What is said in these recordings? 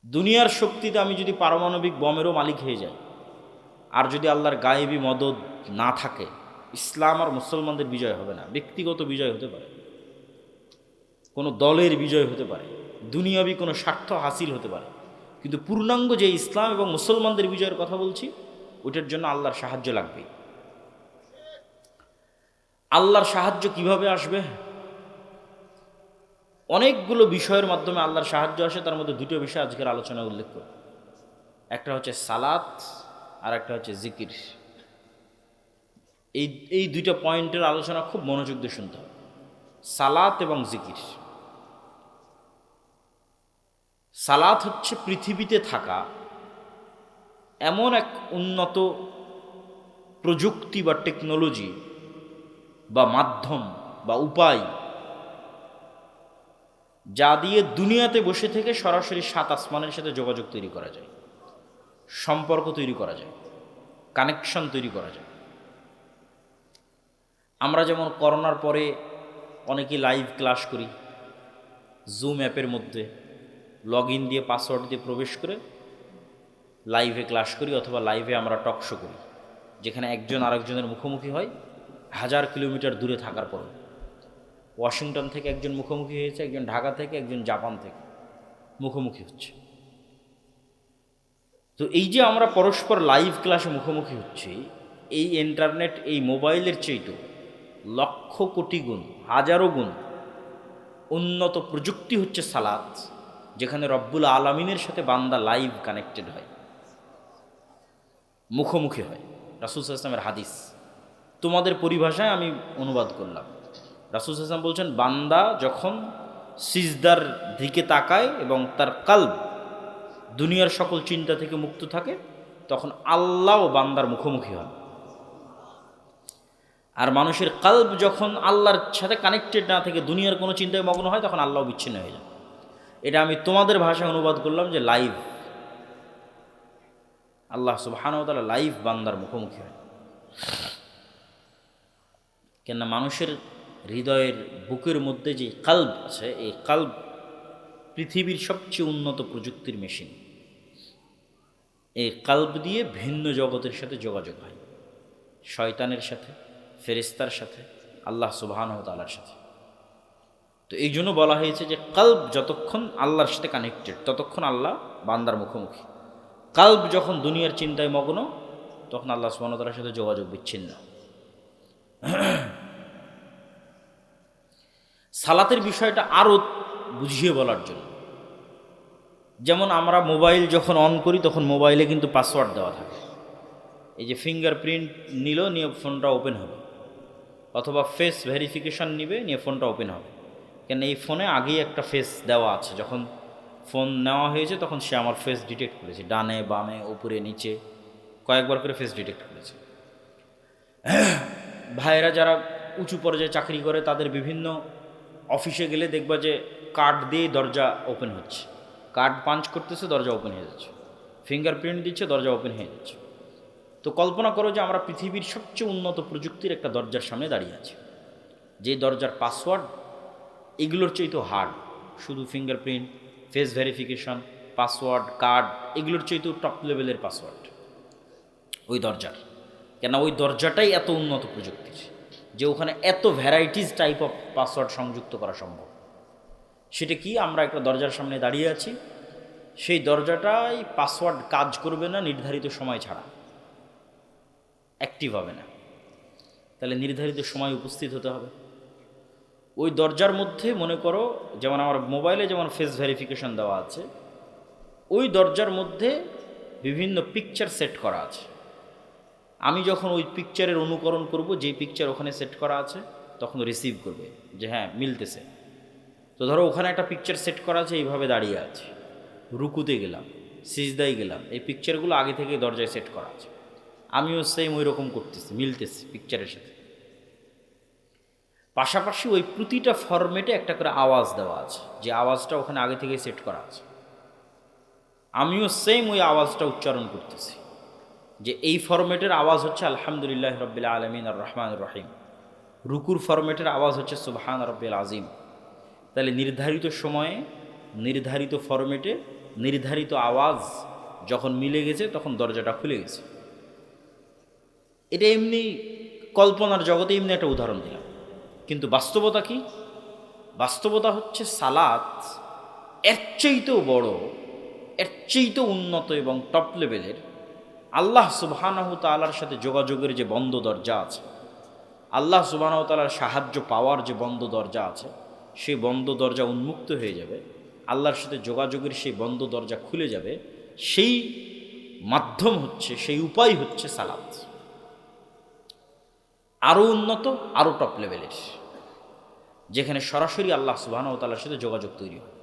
দুনিয়ার শক্তিতে আমি যদি পারমাণবিক বমেরও মালিক হয়ে যাই, আর যদি আল্লাহর গায়েবী মদদ না থাকে, ইসলাম আর মুসলমানদের বিজয় হবে না। ব্যক্তিগত বিজয় হতে পারে, কোনো দলের বিজয় হতে পারে, দুনিয়াবী কোনো স্বার্থ হাসিল হতে পারে, কিন্তু পূর্ণাঙ্গ যে ইসলাম এবং মুসলমানদের বিজয়ের কথা বলছি, ওইটার জন্য আল্লাহর সাহায্য লাগবে। আল্লাহর সাহায্য কিভাবে আসবে? অনেকগুলো বিষয়ের মাধ্যমে আল্লাহর সাহায্য আসে। তার মধ্যে দুটো বিষয় আজকের আলোচনায় উল্লেখ করব। একটা হচ্ছে সালাত, আর একটা হচ্ছে জিকির। এই এই দুইটা পয়েন্টের আলোচনা খুব মনোযোগ দিয়ে শুনতে হবে। সালাত এবং জিকির। সালাত হচ্ছে পৃথিবীতে থাকা এমন এক উন্নত প্রযুক্তি বা টেকনোলজি বা মাধ্যম বা উপায়, যা দিয়ে দুনিয়াতে বসে থেকে সরাসরি সাত আসমানের সাথে যোগাযোগ তৈরি করা যায়, সম্পর্ক তৈরি করা যায়, কানেকশন তৈরি করা যায়। আমরা যেমন করোনার পরে অনেকেই লাইভ ক্লাস করি, জুম অ্যাপের মধ্যে লগ ইন দিয়ে পাসওয়ার্ড দিয়ে প্রবেশ করে লাইভে ক্লাস করি, অথবা লাইভে আমরা টক শো করি, যেখানে একজন আরেকজনের মুখোমুখি হয় 1000 কিলোমিটার দূরে থাকার পর। ওয়াশিংটন থেকে একজন মুখোমুখি হয়েছে, একজন ঢাকা থেকে, একজন জাপান থেকে মুখোমুখি হচ্ছে। তো এই যে আমরা পরস্পর লাইভ ক্লাসে মুখোমুখি হচ্ছি, এই ইন্টারনেট, এই মোবাইলের চেয়েও লক্ষ কোটি গুণ, হাজারো গুণ উন্নত প্রযুক্তি হচ্ছে সালাত, যেখানে রব্বুল আলমিনের সাথে বান্দা লাইভ কানেক্টেড হয়, মুখোমুখি হয়। রাসূল সাল্লাল্লাহু আলাইহি ওয়াসাল্লামের হাদিস তোমাদের পরিভাষায় আমি অনুবাদ করলাম। রাসূল সাল্লাল্লাহু আলাইহি ওয়াসাল্লাম বলছেন, বান্দা যখন সিজদার দিকে তাকায় এবং তার কলব দুনিয়ার সকল চিন্তা থেকে মুক্ত থাকে, তখন আল্লাহ ও বান্দার মুখোমুখি হন। আর মানুষের কলব যখন আল্লাহর সাথে কানেক্টেড না থেকে দুনিয়ার কোনো চিন্তায় মগ্ন হয়, তখন আল্লাহ বিচ্ছিন্ন হয়ে যায়। এটা আমি তোমাদের ভাষায় অনুবাদ করলাম যে লাইভ, আল্লাহ সুবহানাহু ওয়া তাআলা লাইভ বান্দার মুখোমুখি হয়। কেননা মানুষের হৃদয়ের বুকের মধ্যে যে কলব আছে, এই কলব পৃথিবীর সবচেয়ে উন্নত প্রযুক্তির মেশিন। এই কলব দিয়ে ভিন্ন জগতের সাথে যোগাযোগ হয়, শয়তানের সাথে, ফেরেশতার সাথে, আল্লাহ সুবহানাহু ওয়া তাআলার সাথে। তো এই জন্য বলা হয়েছে যে কলব যতক্ষণ আল্লাহর সাথে কানেক্টেড, ততক্ষণ আল্লাহ বান্দার মুখোমুখি। কলব যখন দুনিয়ার চিন্তায় মগ্ন, তখন আল্লাহ সুবহানাহু ওয়া তাআলার সাথে যোগাযোগ বিচ্ছিন্ন। সালাতের বিষয়টা আরও বুঝিয়ে বলার জন্য, যেমন আমরা মোবাইল যখন অন করি, তখন মোবাইলে কিন্তু পাসওয়ার্ড দেওয়া থাকে। এই যে ফিঙ্গারপ্রিন্ট নিল, নিয়ে ফোনটা ওপেন হবে, অথবা ফেস ভেরিফিকেশন নিবে, নিয়ে ফোনটা ওপেন হবে। কেন এই ফোনে আগেই একটা ফেস দেওয়া আছে। যখন ফোন নেওয়া হয়েছে, তখন সে আমার ফেস ডিটেক্ট করেছে, ডানে বামে উপরে নিচে কয়েকবার করে ফেস ডিটেক্ট করেছে। ভাইয়েরা যারা উঁচু পর্যায়ে চাকরি করে, তাদের বিভিন্ন অফিসে গেলে দেখবা যে কার্ড দিয়ে দরজা ওপেন হচ্ছে, কার্ড পাঞ্চ করতেছে, দরজা ওপেন হয়ে যাচ্ছে, ফিঙ্গারপ্রিন্ট দিচ্ছে, দরজা ওপেন হয়ে যাচ্ছে। তো কল্পনা করো যে আমরা পৃথিবীর সবচেয়ে উন্নত প্রযুক্তির একটা দরজার সামনে দাঁড়িয়ে আছি, যে দরজার পাসওয়ার্ড এগুলোর চেয়ে তো হার্ড। শুধু fingerprint, face verification, password, card, এগুলোর চেয়ে তো টপ লেভেলের পাসওয়ার্ড ওই দরজার। কেন ওই দরজাটাই এত উন্নত প্রযুক্তির যে ওখানে এত ভ্যারাইটিস টাইপ অফ পাসওয়ার্ড সংযুক্ত করা সম্ভব। সেটা কি? আমরা একটা দরজার সামনে দাঁড়িয়ে আছি, সেই দরজাটাই পাসওয়ার্ড কাজ করবে না নির্ধারিত সময় ছাড়া, অ্যাক্টিভ হবে না। তাহলে নির্ধারিত সময় উপস্থিত হতে হবে। ওই দরজার মধ্যে মনে করো, যেমন আমার মোবাইলে যেমন ফেস ভেরিফিকেশন দেওয়া আছে, ওই দরজার মধ্যে বিভিন্ন পিকচার সেট করা আছে। আমি যখন ওই পিকচারের অনুকরণ করব, যেই পিকচার ওখানে সেট করা আছে, তখন রিসিভ করবে যে হ্যাঁ মিলতেছে। তো ধরো ওখানে একটা পিকচার সেট করা আছে, এইভাবে দাঁড়িয়ে আছে, রুকুতে গেলাম, সিজদায় গেলাম, এই পিকচারগুলো আগে থেকে দরজায় সেট করা আছে। আমিও সেম ওই রকম করতেছি, মিলতেছি পিকচারের সাথে। পাশাপাশি ওই প্রতিটা ফরম্যাটে একটা করে আওয়াজ দেওয়া আছে, যে আওয়াজটা ওখানে আগে থেকে সেট করা আছে। আমিও সেম ওই আওয়াজটা উচ্চারণ করতেছি, যে এই ফরম্যাটের আওয়াজ হচ্ছে আলহামদুলিল্লাহ রাব্বিল আলামিন আর রহমানির রহিম, রুকুর ফরম্যাটের আওয়াজ হচ্ছে সুবহান রাব্বিল আযীম। তাহলে নির্ধারিত সময়ে নির্ধারিত ফরম্যাটে নির্ধারিত আওয়াজ যখন মিলে গেছে তখন দরজাটা খুলে গেছে। এটা এমনি কল্পনার জগতে এমনি একটা উদাহরণ দিলাম, কিন্তু বাস্তবতা কি? বাস্তবতা হচ্ছে সালাত এর চাইতেও বড়, এর চাইতেও উন্নত এবং টপ লেভেলের আল্লাহ সুবহানাহু তাআলার সাথে যোগাযোগের যে বন্ধ দরজা আছে, আল্লাহ সুবহানাহু তাআলার সাহায্য পাওয়ার যে বন্ধ দরজা আছে, সেই বন্ধ দরজা উন্মুক্ত হয়ে যাবে, আল্লাহর সাথে যোগাযোগের সেই বন্ধ দরজা খুলে যাবে। সেই মাধ্যম হচ্ছে, সেই উপায় হচ্ছে সালাত। আরও উন্নত, আরও টপ লেভেলের, যেখানে সরাসরি আল্লাহ সুবহানাহু তাআলার সাথে যোগাযোগ তৈরি হয়।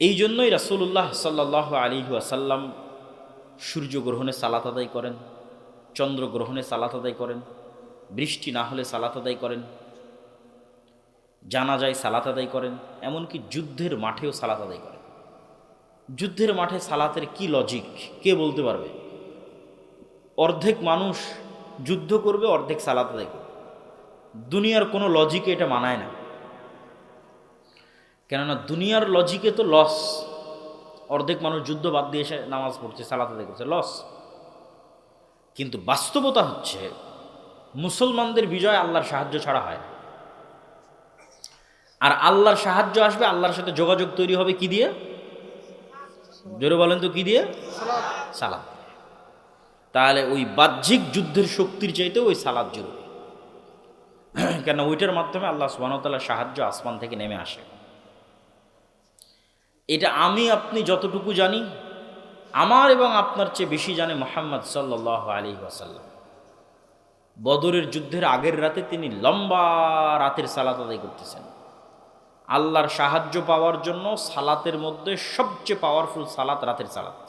এই জন্যই রাসূলুল্লাহ সাল্লাল্লাহু আলাইহি ওয়াসাল্লাম সূর্যগ্রহণে সালাত আদায় করেন, চন্দ্রগ্রহণে সালাত আদায় করেন, বৃষ্টি না হলে সালাত আদায় করেন, জানাজায় সালাত আদায় করেন, এমনকি যুদ্ধের মাঠেও সালাত আদায় করেন। যুদ্ধের মাঠে সালাতের কি লজিক কে বলতে পারবে? অর্ধেক মানুষ যুদ্ধ করবে, অর্ধেক সালাত আদায় করবে। দুনিয়ার কোনো লজিকে এটা মানায় না, কেননা দুনিয়ার লজিকে তো লস। অর্ধেক মানুষ যুদ্ধ বাদ দিয়ে এসে নামাজ পড়ছে, সালাত আদায় করছে, লস। কিন্তু বাস্তবতা হচ্ছে মুসলমানদের বিজয় আল্লাহর সাহায্য ছাড়া হয় না। আর আল্লাহর সাহায্য আসবে, আল্লাহর সাথে যোগাযোগ তৈরি হবে কি দিয়ে? জোরে বলেন তো কি দিয়ে? সালাত। তাহলে ওই বাহ্যিক যুদ্ধের শক্তির চাইতে ওই সালাত জরুরি, কেন ওইটার মাধ্যমে আল্লাহ সুবহানাহু ওয়া তাআলার সাহায্য আসমান থেকে নেমে আসে। এটা আমি আপনি যতটুকু জানি, আমার এবং আপনার চেয়ে বেশি জানে মুহাম্মদ সাল্লাল্লাহু আলাইহি ওয়াসাল্লাম। বদরের যুদ্ধের আগের রাতে তিনি লম্বা রাতের সালাত আদায় করতেছেন। আল্লাহর সাহায্য পাওয়ার জন্য সালাতের মধ্যে সবচেয়ে পাওয়ারফুল সালাত রাতের সালাত।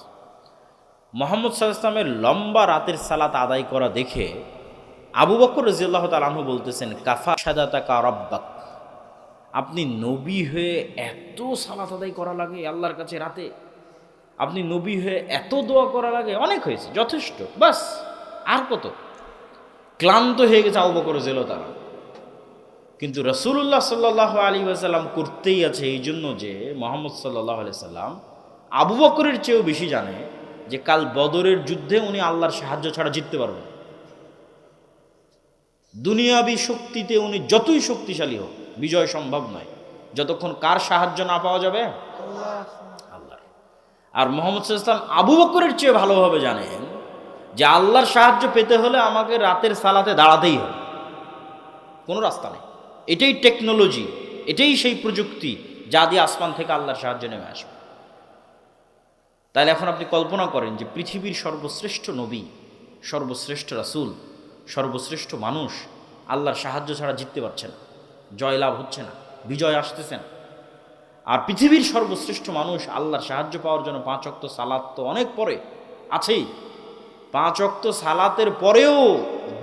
মুহাম্মদ সাল্লাল্লাহু আলাইহি ওয়াসাল্লামের লম্বা রাতের সালাত আদায় করা দেখে আবু বকর রাদিয়াল্লাহু তাআলা আনহু বলতেছেন, কাফা শাদাতাকা রাব্বাক, আপনি নবী হয়ে এত সালাত আদায় করা লাগে আল্লাহর কাছে রাতে, আপনি নবী হয়ে এত দোয়া করা লাগে, অনেক হয়েছে, যথেষ্ট, বাস আর কত? ক্লান্ত হয়ে গেছে আবু বকর রাদিয়াল্লাহু তাআলা। কিন্তু রাসূলুল্লাহ সাল্লাল্লাহু আলাইহি ওয়াসাল্লাম করতেই আছে, এই জন্য যে মুহাম্মদ সাল্লাল্লাহু আলাইহি সাল্লাম আবু বকরের চেয়েও বেশি জানে যে কাল বদরের যুদ্ধে উনি আল্লাহর সাহায্য ছাড়া জিততে পারবেন। দুনিয়াবি শক্তিতে উনি যতই শক্তিশালী হোক, বিজয় সম্ভব নয় যতক্ষণ কার সাহায্য না পাওয়া যাবে? আল্লাহর। আর মুহাম্মদ সাল্লাল্লাহু আলাইহি ওয়াসাল্লাম আবু বকরের চেয়ে ভালোভাবে জানেন যে আল্লাহর সাহায্য পেতে হলে আমাকে রাতের সালাতে দাঁড়াতেই হবে, কোনো রাস্তা নেই। এটাই টেকনোলজি, এটাই সেই প্রযুক্তি যা দিয়ে আসমান থেকে আল্লাহর সাহায্য নেমে আসবে। তাহলে এখন আপনি কল্পনা করেন যে পৃথিবীর সর্বশ্রেষ্ঠ নবী, সর্বশ্রেষ্ঠ রাসূল, সর্বশ্রেষ্ঠ মানুষ আল্লাহর সাহায্য ছাড়া জিততে পারছে না, জয়লাভ হচ্ছে না, বিজয় আসতেছে না। আর পৃথিবীর সর্বশ্রেষ্ঠ মানুষ আল্লাহর সাহায্য পাওয়ার জন্য 5 ওয়াক্ত সালাত তো অনেক পরে আছেই, 5 ওয়াক্ত সালাতের পরেও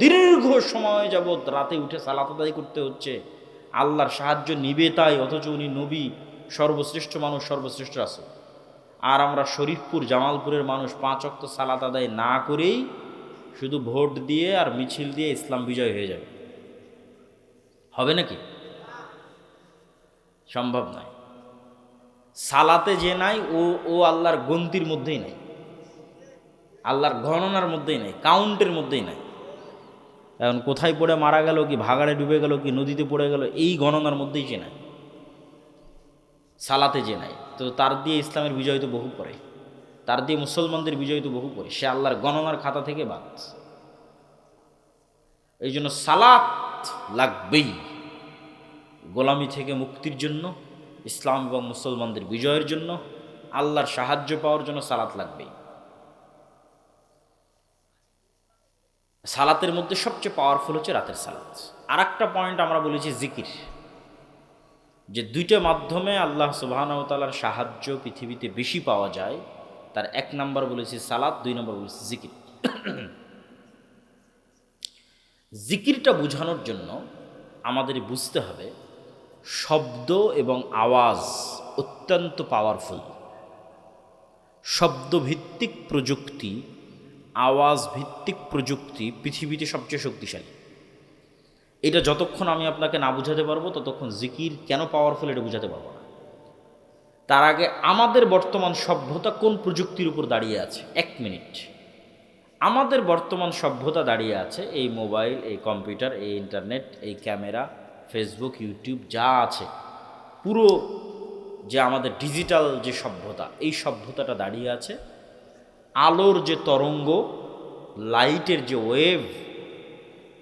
দীর্ঘ সময় যাবৎ রাতে উঠে সালাত আদায় করতে হচ্ছে, আল্লাহর সাহায্য নিবে তাই, অথচ উনি নবী, সর্বশ্রেষ্ঠ মানুষ, সর্বশ্রেষ্ঠ রাসূল। আর আমরা শরীফপুর জামালপুরের মানুষ 5 ওয়াক্ত সালাত আদায় না করেই শুধু ভোট দিয়ে আর মিছিল দিয়ে ইসলাম বিজয় হয়ে যাবে, হবে নাকি? সম্ভব নয়। সালাতে যে নাই ও আল্লাহর গন্তির মধ্যেই নাই, আল্লাহর গণনার মধ্যেই নাই, কাউন্টের মধ্যেই নাই। এখন কোথায় পড়ে মারা গেল, কি ভাগাড়ে ডুবে গেল, কি নদীতে পড়ে গেল, এই গণনার মধ্যেই যে নাই, সালাতে যে নাই। তো তার দিয়ে ইসলামের বিজয় তো বহু পরে, তার দিয়ে মুসলমানদের বিজয় তো বহু পরে, সে আল্লাহর গণনার খাতা থেকে বাদ। এই জন্য সালাত লাগবেই, গোলামি থেকে মুক্তির জন্য, ইসলাম এবং মুসলমানদের বিজয়ের জন্য, আল্লাহর সাহায্য পাওয়ার জন্য সালাত লাগবেই। সালাতের মধ্যে সবচেয়ে পাওয়ারফুল হচ্ছে রাতের সালাত। আর একটা পয়েন্ট আমরা বলেছি জিকির, যে দুইটা মাধ্যমে আল্লাহ সুবহানাহু ওয়া তাআলার সাহায্য পৃথিবীতে বেশি পাওয়া যায়। তার 1 নম্বর বলেছি সালাত, 2 নম্বর বলেছি জিকির। জিকিরটা বোঝানোর জন্য আমাদের বুঝতে হবে শব্দ এবং আওয়াজ অত্যন্ত পাওয়ারফুল। শব্দভিত্তিক প্রযুক্তি, আওয়াজ ভিত্তিক প্রযুক্তি পৃথিবীতে সবচেয়ে শক্তিশালী। এটা যতক্ষণ আমি আপনাকে না বুঝাতে পারবো ততক্ষণ জিকির কেন পাওয়ারফুল এটা বুঝাতে পারবো না। তার আগে আমাদের বর্তমান সভ্যতা কোন প্রযুক্তির উপর দাঁড়িয়ে আছে? 1 মিনিট। আমাদের বর্তমান সভ্যতা দাঁড়িয়ে আছে এই মোবাইল, এই কম্পিউটার, এই ইন্টারনেট, এই ক্যামেরা, ফেসবুক, ইউটিউব যা আছে, পুরো যে আমাদের ডিজিটাল যে সভ্যতা, এই সভ্যতাটা দাঁড়িয়ে আছে আলোর যে তরঙ্গ, লাইটের যে ওয়েভ,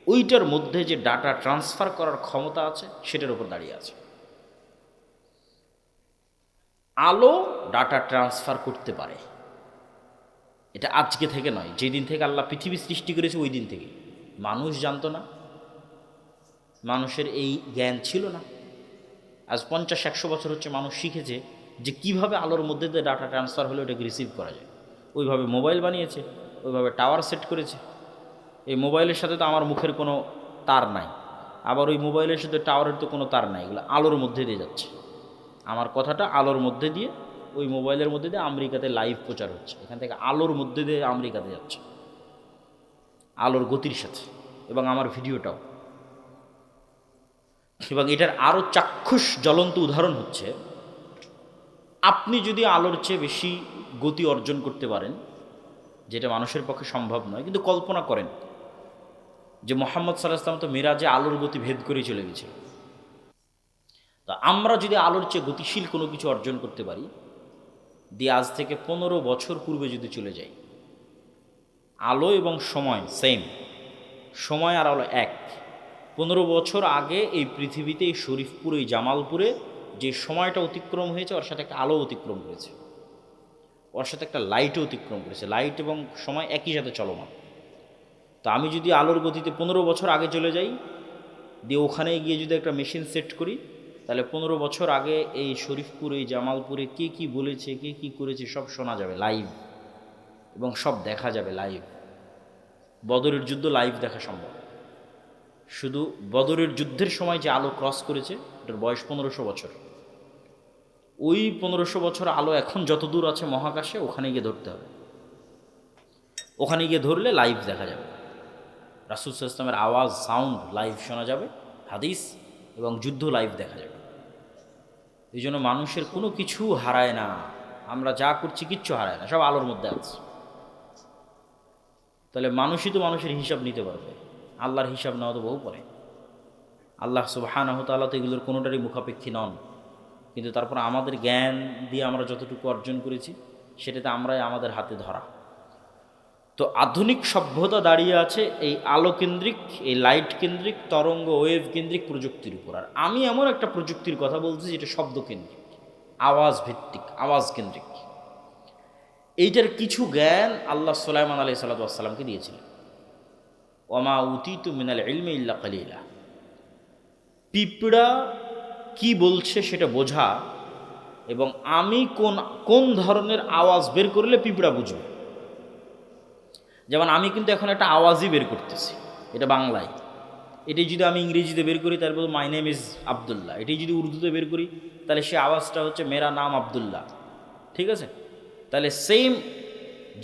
ওইটার মধ্যে যে ডাটা ট্রান্সফার করার ক্ষমতা আছে সেটার উপর দাঁড়িয়ে আছে। আলো ডাটা ট্রান্সফার করতে পারে, এটা আজকে থেকে নয়, যেদিন থেকে আল্লাহ পৃথিবী সৃষ্টি করেছে ওই দিন থেকে। মানুষ জানতো না, মানুষের এই জ্ঞান ছিল না। আজ 50-100 বছর হচ্ছে মানুষ শিখেছে যে কিভাবে আলোর মধ্যে দিয়ে ডাটা ট্রান্সফার হলে ওটাকে রিসিভ করা যায়। ওইভাবে মোবাইল বানিয়েছে, ওইভাবে টাওয়ার সেট করেছে। এই মোবাইলের সাথে তো আমার মুখের কোনো তার নাই, আবার ওই মোবাইলের সাথে টাওয়ারের তো কোনো তার নাই, এগুলো আলোর মধ্যে দিয়ে যাচ্ছে। আমার কথাটা আলোর মধ্যে দিয়ে, ওই মোবাইলের মধ্যে দিয়ে আমেরিকাতে লাইভ প্রচার হচ্ছে, এখান থেকে আলোর মধ্যে দিয়ে আমেরিকাতে যাচ্ছে, আলোর গতির সাথে, এবং আমার ভিডিওটাও। এবং এটার আরও চাক্ষুষ জ্বলন্ত উদাহরণ হচ্ছে, আপনি যদি আলোর চেয়ে বেশি গতি অর্জন করতে পারেন, যেটা মানুষের পক্ষে সম্ভব নয়, কিন্তু কল্পনা করেন যে মুহাম্মদ সাল্লাল্লাহু আলাইহি ওয়াসাল্লাম তো মিরাজে আলোর গতি ভেদ করেই চলে গেছে। তা আমরা যদি আলোর চেয়ে গতিশীল কোনো কিছু অর্জন করতে পারি, দিয়ে আজ থেকে 15 বছর পূর্বে যদি চলে যাই, আলো এবং সময় সেম, সময় আর আলো এক। 15 বছর আগে এই পৃথিবীতে, এই শরীফপুরে, এই জামালপুরে যে সময়টা অতিক্রম হয়েছে, ওর সাথে একটা আলো অতিক্রম করেছে, ওর সাথে একটা লাইটও অতিক্রম করেছে। লাইট এবং সময় একই সাথে চলমান। তো আমি যদি আলোর গতিতে 15 বছর আগে চলে যাই, দিয়ে ওখানে গিয়ে যদি একটা মেশিন সেট করি, তাহলে 15 বছর আগে এই শরীফপুর, এই জামালপুরে কে কী বলেছে, কে কী করেছে সব শোনা যাবে লাইভ, এবং সব দেখা যাবে লাইভ। বদরের যুদ্ধ লাইভ দেখা সম্ভব। শুধু বদরের যুদ্ধের সময় যে আলো ক্রস করেছে, ওটার বয়স 1500 বছর। ওই 1500 বছর আলো এখন যত দূর আছে মহাকাশে, ওখানে গিয়ে ধরতে হবে। ওখানে গিয়ে ধরলে লাইভ দেখা যাবে, রাসূল সাল্লাল্লাহু আলাইহি ওয়াসাল্লামের আওয়াজ, সাউন্ড লাইভ শোনা যাবে, হাদিস এবং যুদ্ধ লাইভ দেখা যাবে। এই জন্য মানুষের কোনো কিছু হারায় না, আমরা যা করছি কিচ্ছু হারায় না, সব আলোর মধ্যে আছে। তাহলে মানুষই তো মানুষের হিসাব নিতে পারবে, আল্লাহর হিসাব নেওয়া তো বহু পরে। আল্লাহ সুবহানাহু ওয়া তাআলা তো এগুলোর কোনোটারই মুখাপেক্ষী নন, কিন্তু তারপর আমাদের জ্ঞান দিয়ে আমরা যতটুকু অর্জন করেছি সেটাতে আমরাই আমাদের হাতে ধরা। তো আধুনিক সভ্যতা দাঁড়িয়ে আছে এই আলো কেন্দ্রিক, এই লাইট কেন্দ্রিক, তরঙ্গ ওয়েভ কেন্দ্রিক প্রযুক্তির উপর। আর আমি এমন একটা প্রযুক্তির কথা বলছি যেটা শব্দ কেন্দ্রিক, আওয়াজ ভিত্তিক, আওয়াজ কেন্দ্রিক। এইটার কিছু জ্ঞান আল্লাহ সুলাইমান আলাইহিস সালামকে দিয়েছিলেন। ওমা উতিতু মিনাল ইলমি ইল্লা কালিলা। পিঁপড়া কি বলছে সেটা বোঝা, এবং আমি কোন কোন ধরনের আওয়াজ বের করলে পিঁপড়া বুঝবে। যেমন আমি কিন্তু এখন একটা আওয়াজই বের করতেছি, এটা বাংলায়। এটি যদি আমি ইংরেজিতে বের করি তারপর মাই নেম ইজ আবদুল্লাহ, এটি যদি উর্দুতে বের করি তাহলে সে আওয়াজটা হচ্ছে মেরা নাম আবদুল্লাহ। ঠিক আছে? তাহলে সেম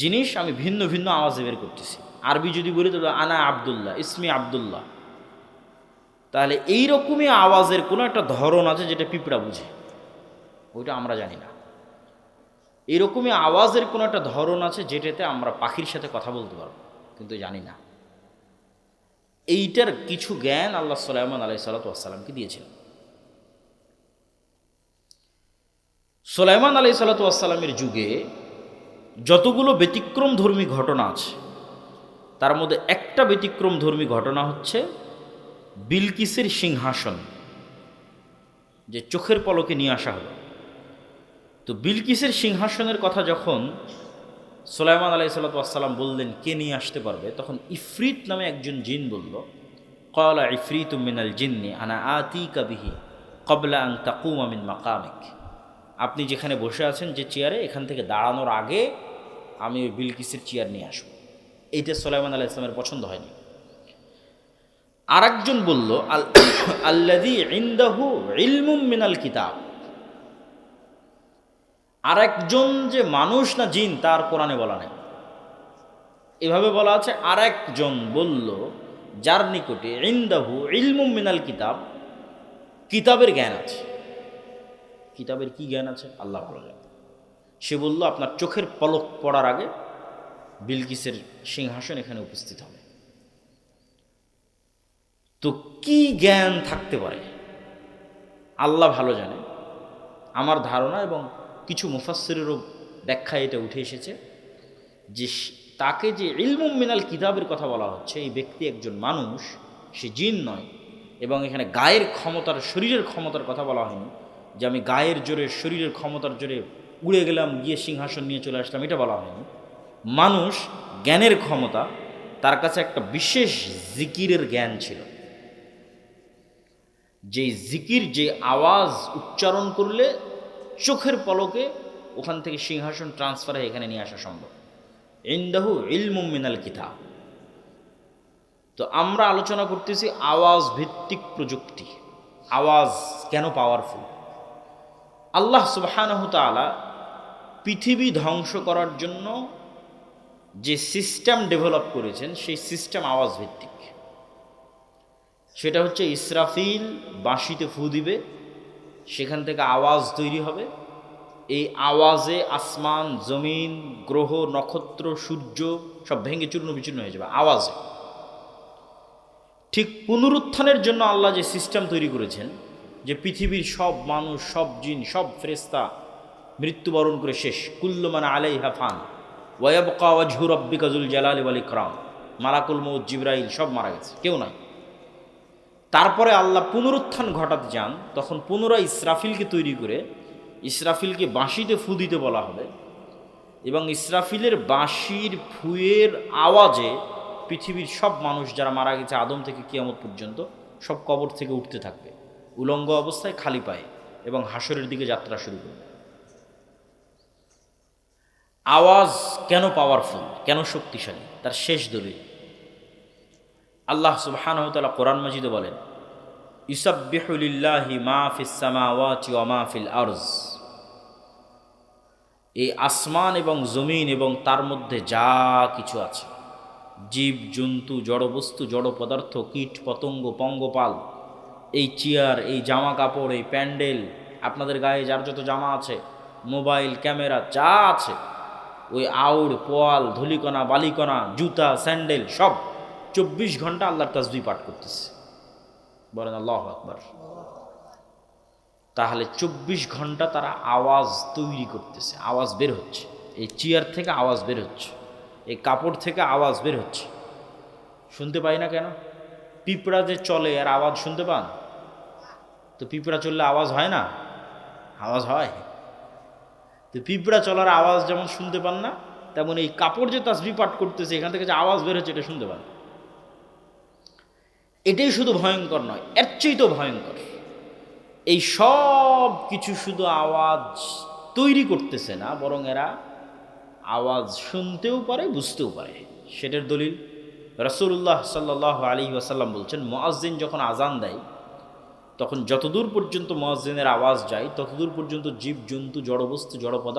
জিনিস আমি ভিন্ন ভিন্ন আওয়াজে বের করতেছি। আরবি যদি বলি তাহলে আনা আবদুল্লাহ, ইসমি আবদুল্লাহ। তাহলে এইরকমই আওয়াজের কোনো একটা ধরন আছে যেটা পিঁপড়া বুঝে, ওইটা আমরা জানি না। এরকমই আওয়াজের কোনো একটা ধরন আছে যেটাতে আমরা পাখির সাথে কথা বলতে পারবো, কিন্তু জানি না। এইটার কিছু জ্ঞান আল্লাহ সুলাইমান আলাইহিস সালামকে দিয়েছিলেন। সুলাইমান আলাইহিস সালামের যুগে যতগুলো ব্যতিক্রম ধর্মী ঘটনা আছে, তার মধ্যে একটা ব্যতিক্রম ধর্মী ঘটনা হচ্ছে বিলকিসের সিংহাসন, যে চোখের পলকে নিয়ে আসা হলো। তো বিলকিসের সিংহাসনের কথা যখন সুলাইমান আলাইহিস সালাম বললেন কে নিয়ে আসতে পারবে, তখন ইফরিত নামে একজন জিন বলল, ক্বালা ইফরিতুম মিনাল জিন্নি আনা আতিকা বিহি ক্বাবলা আন তাকুমা মিন মাকামিক। আপনি যেখানে বসে আছেন যে চেয়ারে, এখান থেকে দাঁড়ানোর আগে আমি ওই বিলকিসের চেয়ার নিয়ে আসবো। এইটা সুলাইমান আলাইহিস সালামের পছন্দ হয়নি। আর একজন বলল আল্লাযী ইনদাহু ইলমুম মিনাল কিতাব। আর একজন যে মানুষ না জিন তার কোরআনে বলা নেই, এভাবে বলা আছে। আর একজন বলল যার নিকটে ইনদাহু ইলমুম মিনাল কিতাব, কিতাবের জ্ঞান আছে। কিতাবের কি জ্ঞান আছে আল্লাহ ভালো জানে। সে বলল আপনার চোখের পলক পড়ার আগে বিলকিসের সিংহাসন এখানে উপস্থিত হবে। তো কি জ্ঞান থাকতে পারে আল্লাহ ভালো জানে। আমার ধারণা এবং কিছু মুফাসসিরেরও ব্যাখ্যায় এটা উঠে এসেছে যে তাকে যে ইলমুম মিনাল কিতাবের কথা বলা হচ্ছে, এই ব্যক্তি একজন মানুষ, সে জিন নয়। এবং এখানে গায়ের ক্ষমতার, শরীরের ক্ষমতার কথা বলা হয়নি যে আমি গায়ের জোরে, শরীরের ক্ষমতার জোরে উড়ে গেলাম, গিয়ে সিংহাসন নিয়ে চলে আসলাম, এটা বলা হয়নি। মানুষ জ্ঞানের ক্ষমতা, তার কাছে একটা বিশেষ জিকিরের জ্ঞান ছিল, যে জিকির, যে আওয়াজ উচ্চারণ করলে চোখের পলকে ওখান থেকে সিংহাসন ট্রান্সফার হয়ে এখানে নিয়ে আসা সম্ভব। ইনদাহু ইলমুম মিনাল কিতাব। তো আমরা আলোচনা করতেছি আওয়াজ ভিত্তিক প্রযুক্তি। আওয়াজ কেন পাওয়ারফুল? আল্লাহ সুবহানাহু তাআলা পৃথিবী ধ্বংস করার জন্য যে সিস্টেম ডেভেলপ করেছেন, সেই সিস্টেম আওয়াজ ভিত্তিক। সেটা হচ্ছে ইসরাফিল বাঁশিতে ফু দিবে, সেখান থেকে আওয়াজ তৈরি হবে। এই আওয়াজে আসমান, জমিন, গ্রহ, নক্ষত্র, সূর্য সব ভেঙে চূর্ণ বিচূর্ণ হয়ে যাবে আওয়াজে। ঠিক পুনরুত্থানের জন্য আল্লাহ যে সিস্টেম তৈরি করেছেন, যে পৃথিবীর সব মানুষ, সব জিন, সব ফেরেশতা মৃত্যুবরণ করে শেষ। কুল্লু মান আলাইহা ফান ওয়া ইয়াবকা ওয়াজহু রাব্বিকা যুল জালালি ওয়াল ইকরাম। মালাকুল মউত, জিবরাইল সব মারা গেছে, কেউ নাই। তারপরে আল্লাহ পুনরুত্থান ঘটাতে চান, তখন পুনরায় ইসরাফিলকে তৈরি করে ইসরাফিলকে বাঁশিতে ফু দিতে বলা হবে, এবং ইসরাফিলের বাঁশির ফুয়ের আওয়াজে পৃথিবীর সব মানুষ যারা মারা গেছে আদম থেকে কিয়ামত পর্যন্ত সব কবর থেকে উঠতে থাকবে উলঙ্গ অবস্থায়, খালি পায়ে, এবং হাসরের দিকে যাত্রা শুরু করবে। আওয়াজ কেন পাওয়ারফুল, কেন শক্তিশালী? তার শেষ দলিল আল্লাহ সুবহানাহু ওয়া তাআলা কোরআন মাজিদে বলেন, ইউসাব্বিহু লিল্লাহি মা ফিস সামাওয়াতি ওয়া মা ফিল আরজ। এই আসমান এবং জমিন এবং তার মধ্যে যা কিছু আছে, জীব জন্তু, জড়বস্তু, জড় পদার্থ, কীট পতঙ্গ, পঙ্গপাল, এই চেয়ার, এই জামা কাপড়, এই প্যান্ডেল, আপনাদের গায়ে যার যত জামা আছে, মোবাইল, ক্যামেরা, যা আছে, ওই আউড়, পোয়াল, ধুলিকণা, বালিকণা, জুতা, স্যান্ডেল, সব 24 ঘন্টা আল্লাহর তাসবিহ পাঠ করতেছে। বলেন আল্লাহু আকবার। তাহলে 24 ঘন্টা তারা আওয়াজ তৈরি করতেছে, আওয়াজ বের হচ্ছে। এই চেয়ার থেকে আওয়াজ বের হচ্ছে, এই কাপড় থেকে আওয়াজ বের হচ্ছে। শুনতে পাই না কেন? পিঁপড়া যে চলে আর আওয়াজ শুনতে পান? তো পিঁপড়া চললে আওয়াজ হয় না? আওয়াজ হয়। তো পিঁপড়া চলার আওয়াজ যেমন শুনতে পান না, তেমন এই কাপড় যে তাসবিহ পাঠ করতেছে, এখান থেকে যে আওয়াজ বের হচ্ছে, এটা শুনতে পান। এটাই শুধু ভয়ঙ্কর নয়, এর চেয়েও ভয়ঙ্কর। এই সব কিছু শুধু আওয়াজ তৈরি করতেছে না, বরং এরা আওয়াজ শুনতেও পারে, বুঝতেও পারে। সেটার দলিল রাসূলুল্লাহ সাল্লাল্লাহু আলাইহি ওয়াসাল্লাম বলছেন, মুয়াজ্জিন যখন আজান দেয়, তখন যতদূর পর্যন্ত মুয়াজ্জিনের আওয়াজ যায়, ততদূর পর্যন্ত জীব জন্তু, জড়বস্তু, জড় পদার্থ